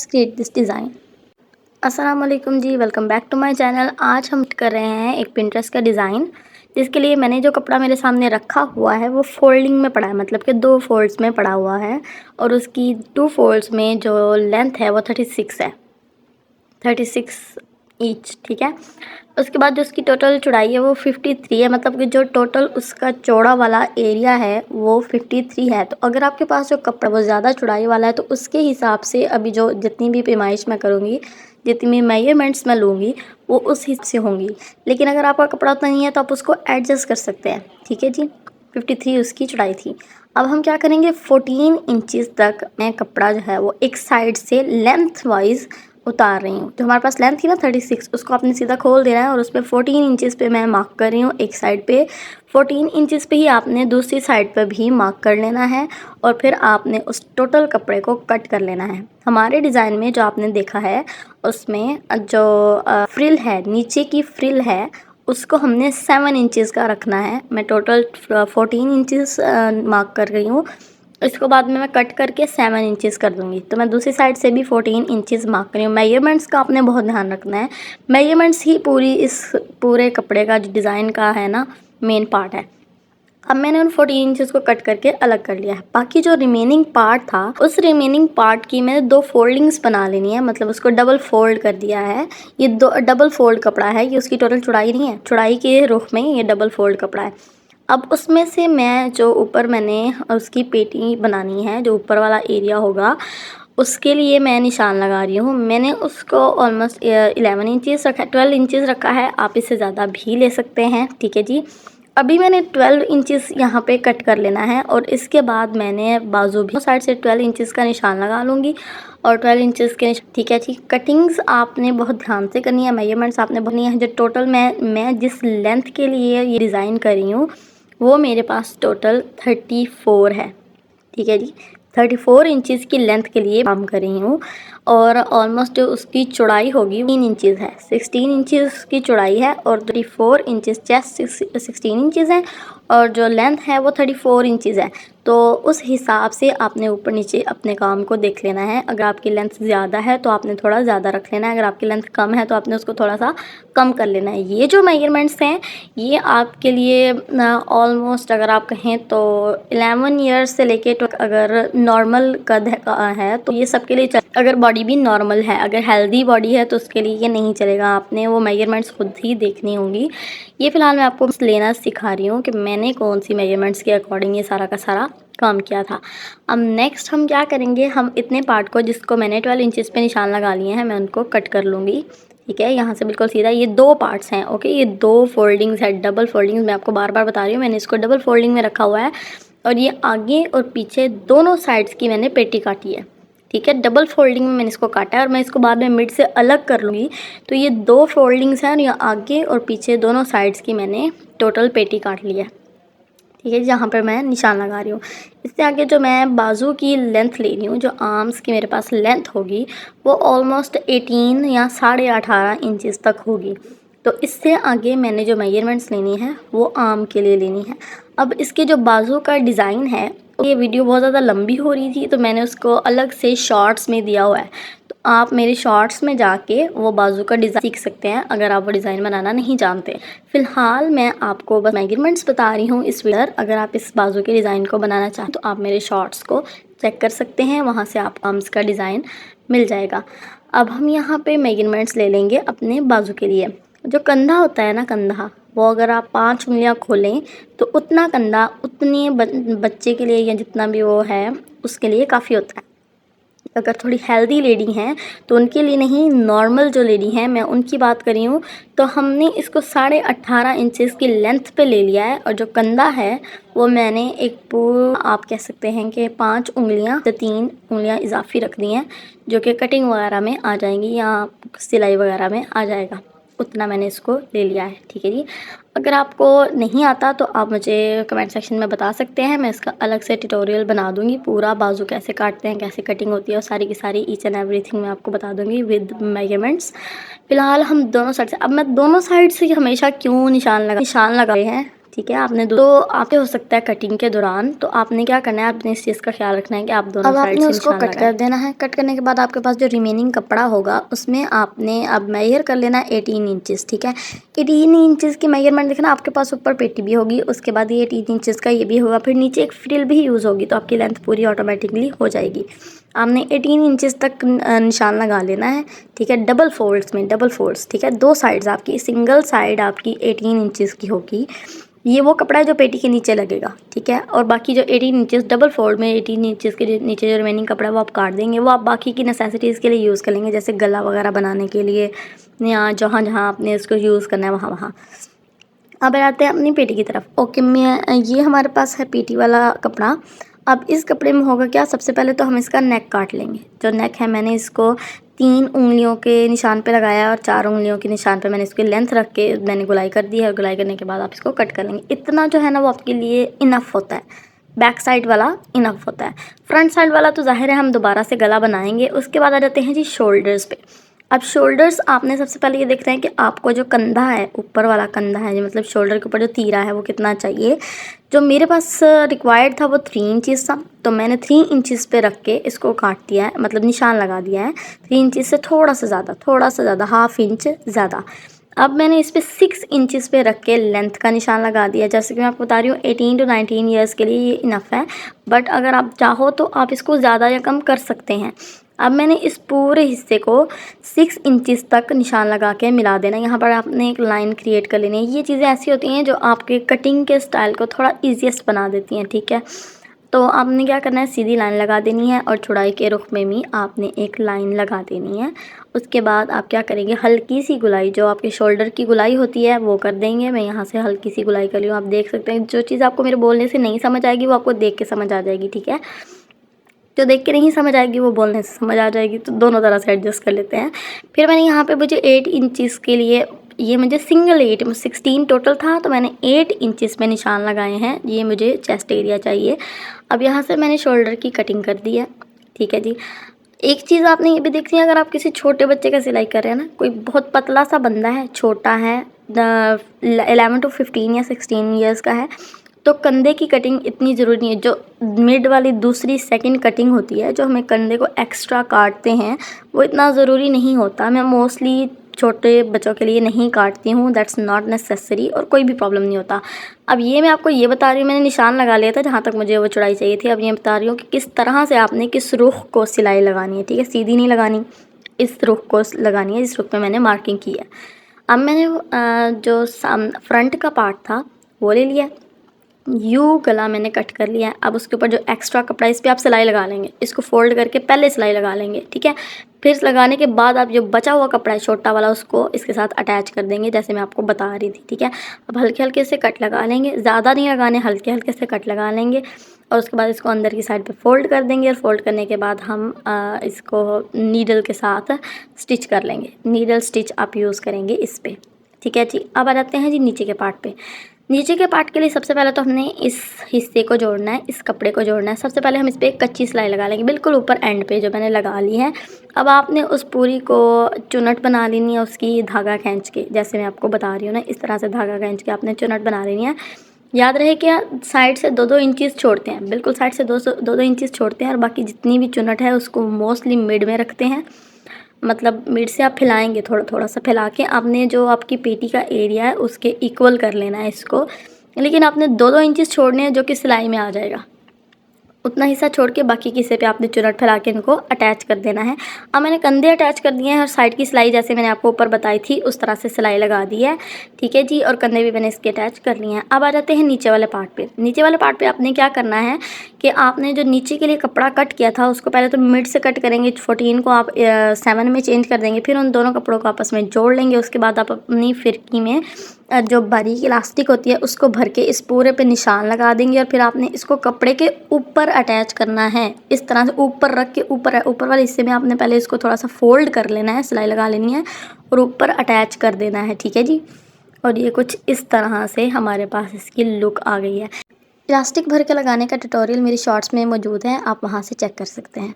Create this design. अस्सलाम वालेकुम जी, welcome back to my channel. आज हम कर रहे हैं एक पिंटरेस्ट का डिज़ाइन, जिसके लिए मैंने जो कपड़ा मेरे सामने रखा हुआ है वो फोल्डिंग में पड़ा है, मतलब कि 2 फोल्ड्स में पड़ा हुआ है और उसकी 2 फोल्ड्स में जो लेंथ है वो 36 है, 36 ईच, ठीक है। उसके बाद जो उसकी टोटल चौड़ाई है वो 53 है, मतलब कि जो टोटल उसका चौड़ा वाला एरिया है वो 53 है। तो अगर आपके पास जो कपड़ा वो ज़्यादा चौड़ाई वाला है तो उसके हिसाब से अभी जो जितनी भी पैमाइश मैं करूँगी, जितनी भी मेजरमेंट्स मैं लूँगी वो उस हिसाब से होंगी। लेकिन अगर आपका कपड़ा उतना नहीं है तो आप उसको एडजस्ट कर सकते हैं, ठीक है जी। 53 उसकी चौड़ाई थी। अब हम क्या करेंगे, 14 इंचज़ तक मैं कपड़ा जो है वो एक साइड से लेंथ वाइज उतार रही हूँ। जो हमारे पास लेंथ थी ना 36, उसको आपने सीधा खोल देना है और उस पर 14 इंचज़ पे मैं मार्क कर रही हूँ एक साइड पे। 14 इंचज़ पे ही आपने दूसरी साइड पर भी मार्क कर लेना है और फिर आपने उस टोटल कपड़े को कट कर लेना है। हमारे डिज़ाइन में जो आपने देखा है उसमें जो फ्रिल है, नीचे की फ्रिल है, उसको हमने 7 इंचज़ का रखना है। मैं टोटल 14 इंचज़ मार्क कर रही हूँ। इसको बाद में मैं कट करके 7 इंचज़ कर दूँगी। तो मैं दूसरी साइड से भी 14 इंचज़ मार्क कर रही हूँ। मेजरमेंट्स का आपने बहुत ध्यान रखना है। मेजरमेंट्स ही इस पूरे कपड़े का जो डिज़ाइन का है ना मेन पार्ट है। अब मैंने उन 14 इंचज़ को कट करके अलग कर लिया है। बाकी जो रिमेनिंग पार्ट था, उस रिमेनिंग पार्ट की मैंने 2 फोल्डिंग्स बना लेनी है, मतलब उसको डबल फोल्ड कर दिया है। ये 2 डबल फोल्ड कपड़ा है, ये उसकी टोटल चौड़ाई नहीं है, चौड़ाई के रुख में ये डबल फोल्ड कपड़ा है। अब उसमें से मैं जो ऊपर मैंने उसकी पेटी बनानी है, जो ऊपर वाला एरिया होगा, उसके लिए मैं निशान लगा रही हूँ। मैंने उसको ऑलमोस्ट 11 इंचज़ रखा है, 12 इंचज़ रखा है, आप इससे ज़्यादा भी ले सकते हैं, ठीक है जी। अभी मैंने 12 इंचज़ यहाँ पे कट कर लेना है और इसके बाद मैंने बाजू भी साइड से 12 इंचज़ का निशान लगा लूँगी और 12 इंचज़ के, ठीक है जी। कटिंग्स आपने बहुत ध्यान से करनी है, मेजरमेंट्स आपने बननी है। जो टोटल मैं जिस लेंथ के लिए ये डिज़ाइन कर रही हूँ वो मेरे पास टोटल 34 है, ठीक है जी। 34 इंचज़ की लेंथ के लिए काम कर रही हूँ और ऑलमोस्ट जो उसकी चौड़ाई होगी 3 इंचज़ है, 16 इंचज़ की चौड़ाई है और 34 इंचज़, चेस्ट 16 इंचज़ है और जो लेंथ है वो 34 इंचज़ है। तो उस हिसाब से आपने ऊपर नीचे अपने काम को देख लेना है। अगर आपकी लेंथ ज़्यादा है तो आपने थोड़ा ज़्यादा रख लेना है, अगर आपकी लेंथ कम है तो आपने उसको थोड़ा सा कम कर लेना है। ये जो मेजरमेंट्स हैं ये आपके लिए ऑलमोस्ट अगर आप कहें तो 11 ईयर्स से लेके तो अगर नॉर्मल कद है तो ये सबके लिए अगर बॉडी भी नॉर्मल है, अगर हेल्दी बॉडी है तो उसके लिए ये नहीं चलेगा। आपने वो मेजरमेंट्स खुद ही देखनी होंगी। ये फ़िलहाल मैं आपको लेना सिखा रही हूँ कि मैंने कौन सी मेजरमेंट्स के अकॉर्डिंग ये सारा का सारा काम किया था। अब नेक्स्ट हम क्या करेंगे, हम इतने पार्ट को जिसको मैंने 12 इंचज़ पे निशान लगा लिए हैं मैं उनको कट कर लूँगी, ठीक है। यहाँ से बिल्कुल सीधा ये 2 पार्ट्स हैं, ओके। ये 2 फोल्डिंग्स है, डबल फोल्डिंग्स, मैं आपको बार बार बता रही हूँ, मैंने इसको डबल फोल्डिंग में रखा हुआ है और ये आगे और पीछे दोनों साइड्स की मैंने पेटी काटी है, ठीक है। डबल फोल्डिंग में मैंने इसको काटा है और मैं इसको बाद में मिड से अलग कर लूँगी। तो ये 2 फोल्डिंग्स हैं और ये आगे और पीछे दोनों साइड्स की मैंने टोटल पेटी काट ली है, ठीक है, जहाँ पर मैं निशान लगा रही हूँ। इससे आगे जो मैं बाजू की लेंथ ले रही हूँ, जो आर्म्स की मेरे पास लेंथ होगी वो ऑलमोस्ट 18 या 18.5 इंचज़ तक होगी। तो इससे आगे मैंने जो मेजरमेंट्स लेनी है वो आर्म के लिए लेनी है। अब इसके जो बाजू का डिज़ाइन है, ये वीडियो बहुत ज़्यादा लंबी हो रही थी तो मैंने उसको अलग से शॉर्ट्स में दिया हुआ है। तो आप मेरे शॉर्ट्स में जाके वो बाजू का डिज़ाइन सीख सकते हैं अगर आप वो डिज़ाइन बनाना नहीं जानते। फ़िलहाल मैं आपको बस मेजरमेंट्स बता रही हूँ इस वीडियो। अगर आप इस बाजू के डिज़ाइन को बनाना चाहें तो आप मेरे शॉर्ट्स को चेक कर सकते हैं, वहाँ से आप आर्म्स का डिज़ाइन मिल जाएगा। अब हम यहाँ पे मेजरमेंट्स ले लेंगे अपने बाजू के लिए। जो कंधा होता है ना, कंधा, वो अगर आप 5 उंगलियाँ खोलें तो उतना कंधा उतने बच्चे के लिए या जितना भी वो है उसके लिए काफ़ी होता है। अगर थोड़ी हेल्दी लेडी हैं तो उनके लिए नहीं, नॉर्मल जो लेडी हैं मैं उनकी बात कर रही हूँ। तो हमने इसको 18.5 इंचज़ की लेंथ पे ले लिया है और जो कंधा है वो मैंने एक आप कह सकते हैं कि 5 उंगलियाँ से 3 उंगलियाँ इजाफी रख दी हैं, जो कि कटिंग वगैरह में आ जाएंगी या सिलाई वगैरह में आ जाएगा। उतना मैंने इसको ले लिया है, ठीक है जी। अगर आपको नहीं आता तो आप मुझे कमेंट सेक्शन में बता सकते हैं, मैं इसका अलग से ट्यूटोरियल बना दूंगी। पूरा बाजू कैसे काटते हैं, कैसे कटिंग होती है और सारी की सारी ईच एंड एवरीथिंग मैं आपको बता दूंगी विद मेजरमेंट्स। फिलहाल हम दोनों साइड से, अब मैं दोनों साइड से हमेशा क्यों निशान लगाए हैं ठीक है। आपने तो आपके हो सकता है कटिंग के दौरान, तो आपने क्या करना है, आपने इस चीज़ का ख्याल रखना है कि आप दोनों साइड से उसको कट कर देना है। कट करने के बाद आपके पास जो रिमेनिंग कपड़ा होगा उसमें आपने अब मेजर कर लेना है 18 इंचेस। ठीक है, 18 इंचेस की मेजरमेंट देखना, आपके पास ऊपर पेटी भी होगी, उसके बाद ये 18 इंचेस का ये भी होगा, फिर नीचे एक फ्रिल भी यूज़ होगी, तो आपकी लेंथ पूरी ऑटोमेटिकली हो जाएगी। आपने 18 इंचेस तक निशान लगा लेना है। ठीक है, डबल फोल्ड्स में, डबल फोल्ड्स। ठीक है, दो साइड्स आपकी, सिंगल साइड आपकी 18 इंचेस की होगी। ये वो कपड़ा है जो पेटी के नीचे लगेगा। ठीक है, और बाकी जो 18 इंचेस डबल फोल्ड में 18 इंचेस के नीचे जो रिमेनिंग कपड़ा है वो आप काट देंगे। वो आप बाकी की नेसेसिटीज़ के लिए यूज़ कर लेंगे, जैसे गला वगैरह बनाने के लिए, या जहाँ जहाँ आपने इसको यूज़ करना है वहाँ वहाँ। अब आते हैं अपनी पेटी की तरफ। ओके, मैं ये हमारे पास है पेटी वाला कपड़ा। अब इस कपड़े में होगा क्या, सबसे पहले तो हम इसका नेक काट लेंगे। जो नेक है मैंने इसको 3 उंगलियों के निशान पे लगाया और 4 उंगलियों के निशान पे मैंने इसकी लेंथ रख के मैंने गुलाई कर दी है, और गुलाई करने के बाद आप इसको कट कर लेंगे। इतना जो है ना वो आपके लिए इनफ होता है। बैक साइड वाला इनफ होता है। फ्रंट साइड वाला तो ज़ाहिर है हम दोबारा से गला बनाएंगे। उसके बाद आ जाते हैं जी शोल्डर्स पे। अब शोल्डर्स आपने सबसे पहले ये देखना है कि आपको जो कंधा है, ऊपर वाला कंधा है, मतलब शोल्डर के ऊपर जो तीरा है वो कितना चाहिए। जो मेरे पास रिक्वायर्ड था वो 3 इंचेस था, तो मैंने 3 इंचेस पे रख के इसको काट दिया है, मतलब निशान लगा दिया है। 3 इंचेस से थोड़ा सा ज़्यादा, हाफ इंच ज़्यादा। अब मैंने इस पे 6 इंचेस पे रख के लेंथ का निशान लगा दिया। जैसे कि मैं आपको बता रही हूँ 18 to 19 ईयर्स के लिए ये इनफ है, बट अगर आप चाहो तो आप इसको ज़्यादा या कम कर सकते हैं। अब मैंने इस पूरे हिस्से को 6 इंचेस तक निशान लगा के मिला देना। यहाँ पर आपने एक लाइन क्रिएट कर लेनी है। ये चीज़ें ऐसी होती हैं जो आपके कटिंग के स्टाइल को थोड़ा ईजीएस्ट बना देती हैं। ठीक है, तो आपने क्या करना है, सीधी लाइन लगा देनी है और चौड़ाई के रुख में भी आपने एक लाइन लगा देनी है। उसके बाद आप क्या करेंगे, हल्की सी गुलाई, जो आपके शोल्डर की गुलाई होती है वो कर देंगे। मैं यहाँ से हल्की सी गुलाई कर रही हूँ, आप देख सकते हैं। जो चीज़ आपको मेरे बोलने से नहीं समझ आएगी वो आपको देख के समझ आ जाएगी। ठीक है, जो देख के नहीं समझ आएगी वो बोलने से समझ आ जाएगी, तो दोनों तरह से एडजस्ट कर लेते हैं। फिर मैंने यहाँ पे मुझे 8 इंचेस के लिए, ये मुझे सिंगल 8, 16 टोटल था, तो मैंने 8 इंचेस में निशान लगाए हैं। ये मुझे चेस्ट एरिया चाहिए। अब यहाँ से मैंने शोल्डर की कटिंग कर दी है। ठीक है जी, एक चीज़ आपने ये भी देखनी है, अगर आप किसी छोटे बच्चे का सिलाई कर रहे हैं ना, कोई बहुत पतला सा बंदा है, छोटा है, 11 to 15 या 16 ईयर्स का है, तो कंधे की कटिंग इतनी ज़रूरी नहीं है। जो मिड वाली दूसरी सेकंड कटिंग होती है, जो हमें कंधे को एक्स्ट्रा काटते हैं, वो इतना ज़रूरी नहीं होता। मैं मोस्टली छोटे बच्चों के लिए नहीं काटती हूँ, दैट्स नॉट नेसेसरी, और कोई भी प्रॉब्लम नहीं होता। अब ये मैं आपको ये बता रही हूँ, मैंने निशान लगा लिया था जहाँ तक मुझे वो चौड़ाई चाहिए थी। अब ये बता रही हूँ कि किस तरह से आपने किस रुख को सिलाई लगानी है। ठीक है, सीधी नहीं लगानी, इस रुख को लगानी है, इस रुख में मैंने मार्किंग की है। अब मैंने जो फ्रंट का पार्ट था वो ले लिया, यू गला मैंने कट कर लिया है। अब उसके ऊपर जो एक्स्ट्रा कपड़ा, इस पर आप सिलाई लगा लेंगे, इसको फोल्ड करके पहले सिलाई लगा लेंगे। ठीक है, फिर लगाने के बाद आप जो बचा हुआ कपड़ा है छोटा वाला, उसको इसके साथ अटैच कर देंगे, जैसे मैं आपको बता रही थी। ठीक है, अब हल्के हल्के से कट लगा लेंगे, ज़्यादा नहीं लगाने, हल्के हल्के से कट लगा लेंगे, और उसके बाद इसको अंदर की साइड पे फोल्ड कर देंगे। और फोल्ड करने के बाद हम इसको नीडल के साथ स्टिच कर लेंगे। नीडल स्टिच आप यूज़ करेंगे इस पर। ठीक है जी, अब आ जाते हैं जी नीचे के पार्ट पे। नीचे के पार्ट के लिए सबसे पहले तो हमने इस हिस्से को जोड़ना है, इस कपड़े को जोड़ना है। सबसे पहले हम इस पर एक कच्ची सिलाई लगा लेंगे, बिल्कुल ऊपर एंड पे जो मैंने लगा ली है। अब आपने उस पूरी को चुनट बना लेनी है, उसकी धागा खींच के, जैसे मैं आपको बता रही हूँ ना, इस तरह से धागा खींच के आपने चुनट बना लेनी है। याद रहे कि साइड से 2-2 इंचेस छोड़ते हैं, बिल्कुल साइड से 2-2 इंचेस छोड़ते हैं, और बाकी जितनी भी चुनट है उसको मोस्टली मिड में रखते हैं। मतलब मिड से आप फैलाएंगे, थोड़ा थोड़ा सा फैला के आपने जो आपकी पेटी का एरिया है उसके इक्वल कर लेना है इसको। लेकिन आपने 2-2 इंचेस छोड़ने हैं, जो कि सिलाई में आ जाएगा। उतना हिस्सा छोड़ के बाकी के हिस्से पे आपने चुनट फैला के इनको अटैच कर देना है। अब मैंने कंधे अटैच कर दिए हैं, और साइड की सिलाई जैसे मैंने आपको ऊपर बताई थी उस तरह से सिलाई लगा दी है। ठीक है जी, और कंधे भी मैंने इसके अटैच कर लिए हैं। अब आ जाते हैं नीचे वाले पार्ट पे। नीचे वाले पार्ट पे आपने क्या करना है कि आपने जो नीचे के लिए कपड़ा कट किया था उसको पहले तो मिड से कट करेंगे, 14 को आप 7 में चेंज कर देंगे, फिर उन दोनों कपड़ों को आपस में जोड़ लेंगे। उसके बाद आप अपनी फिरकी में जो बारीक इलास्टिक होती है उसको भर के इस पूरे पे निशान लगा देंगे, और फिर आपने इसको कपड़े के ऊपर अटैच करना है। इस तरह से ऊपर रख के ऊपर वाले हिस्से में आपने पहले इसको थोड़ा सा फोल्ड कर लेना है, सिलाई लगा लेनी है, और ऊपर अटैच कर देना है। ठीक है जी, और ये कुछ इस तरह से हमारे पास इसकी लुक आ गई है। इलास्टिक भर के लगाने का ट्यूटोरियल मेरी शॉर्ट्स में मौजूद है, आप वहाँ से चेक कर सकते हैं।